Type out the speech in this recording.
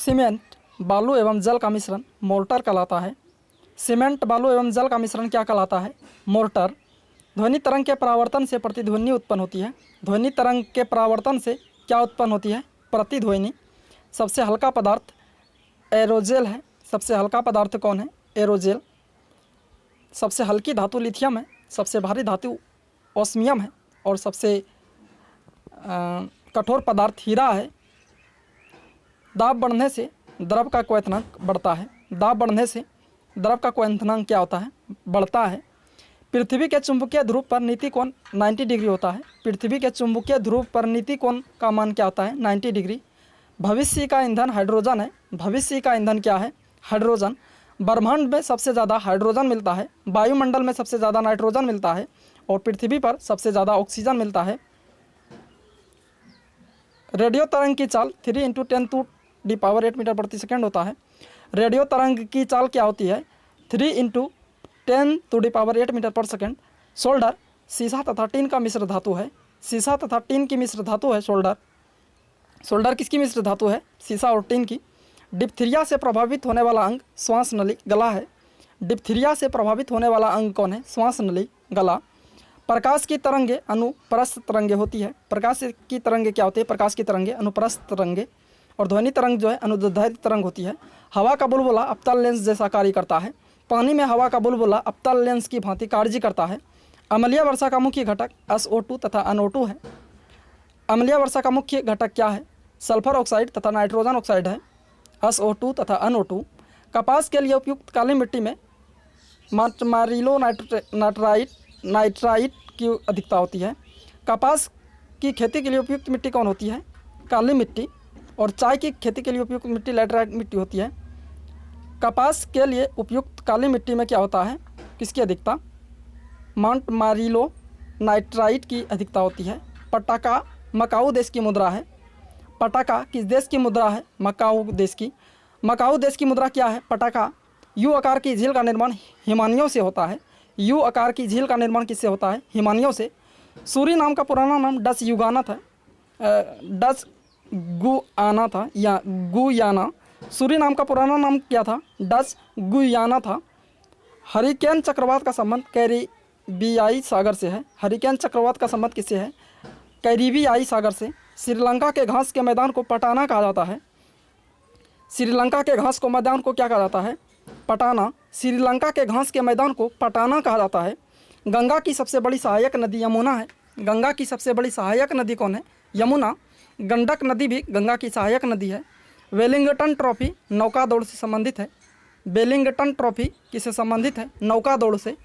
Cement बालू एवं जल का मिश्रण मोर्टार कहलाता है। सीमेंट बालू एवं जल का मिश्रण क्या कहलाता है? मोर्टार। ध्वनि तरंग के परावर्तन से प्रतिध्वनि उत्पन्न होती है। ध्वनि तरंग के परावर्तन से क्या उत्पन्न होती है? प्रतिध्वनि। सबसे हल्का पदार्थ एरोजेल है। सबसे हल्का पदार्थ कौन है? एरोजेल। सबसे हल्की धातु लिथियम है। सबसे भारी धातु ओस्मियम है। और सबसे कठोर पदार्थ हीरा है। दाब बढ़ने से द्रव का क्वथनांक बढ़ता है। दाब बढ़ने से द्रव का क्वथनांक क्या होता है? बढ़ता है। पृथ्वी के चुंबकीय ध्रुव पर नीति कोण 90 डिग्री होता है। पृथ्वी के चुंबकीय ध्रुव पर नीति कोण का मान क्या होता है? 90 डिग्री। भविष्य का ईंधन हाइड्रोजन है। भविष्य का ईंधन क्या है? हाइड्रोजन। ब्रह्मांड में सबसे ज़्यादा हाइड्रोजन मिलता है। वायुमंडल में सबसे ज़्यादा नाइट्रोजन मिलता है और पृथ्वी पर सबसे ज़्यादा ऑक्सीजन मिलता है। रेडियो तरंग की चाल 3 × 10⁸ मीटर प्रति सेकंड होता है। रेडियो तरंग की चाल क्या होती है? 3 × 10⁸ मीटर पर सेकंड। सोल्डर सीसा तथा टीन का मिश्र धातु है। सीसा तथा टीन की मिश्र धातु है सोल्डर। सोल्डर किसकी मिश्र धातु है? सीसा और टीन की। डिप्थीरिया से प्रभावित होने वाला अंग श्वास नली गला है। डिप्थीरिया से प्रभावित होने वाला अंग कौन है? श्वास नली गला। प्रकाश की तरंगे अनुप्रस्थ तरंगे होती है। प्रकाश की तरंगे क्या होती है? प्रकाश की तरंगे अनुप्रस्थ तरंगे। और ध्वनि तरंग जो है अनुदैर्ध्य तरंग होती है। हवा का बुलबुला अवतल लेंस जैसा कार्य करता है। पानी में हवा का बुलबुला अवतल लेंस की भांति कार्य करता है। अम्लीय वर्षा का मुख्य घटक SO2 तथा NO2 है। अम्लीय वर्षा का मुख्य घटक क्या है? सल्फर ऑक्साइड तथा नाइट्रोजन ऑक्साइड है। SO2 तथा NO2। कपास के लिए उपयुक्त काली मिट्टी में मार्टिलो नाइट्राइट की अधिकता होती है। कपास की खेती के लिए उपयुक्त मिट्टी कौन होती है? काली मिट्टी। और चाय की खेती के लिए उपयुक्त मिट्टी लैटराइट मिट्टी होती है। कपास के लिए उपयुक्त काली मिट्टी में क्या होता है? किसकी अधिकता? मार्टिलो नाइट्राइट की अधिकता होती है। पटाका मकाऊ देश की मुद्रा है। पटाका किस देश की मुद्रा है? मकाऊ देश की। मकाऊ देश की मुद्रा क्या है? पटाका। यू आकार की झील का निर्माण हिमानियों से होता है। यू आकार की झील का निर्माण किससे होता है? हिमानियों से। सूरी नाम का पुराना नाम डच युगाना था। डच गुआना था या गुयाना। सूरी नाम का पुराना नाम क्या था? डच गुयाना था। हरिकेन चक्रवात का संबंध कैरिबियाई सागर से है। हरिकेन चक्रवात का संबंध किससे है? कैरिबियाई सागर से। श्रीलंका के घास के मैदान को पटाना कहा जाता है। श्रीलंका के घास को मैदान को क्या कहा जाता है? पटाना। श्रीलंका के घास के मैदान को पटाना कहा जाता है। गंगा की सबसे बड़ी सहायक नदी यमुना है। गंगा की सबसे बड़ी सहायक नदी कौन है? यमुना। गंडक नदी भी गंगा की सहायक नदी है। वेलिंगटन ट्रॉफी नौका दौड़ से संबंधित है। वेलिंगटन ट्रॉफी किससे संबंधित है? नौका दौड़ से।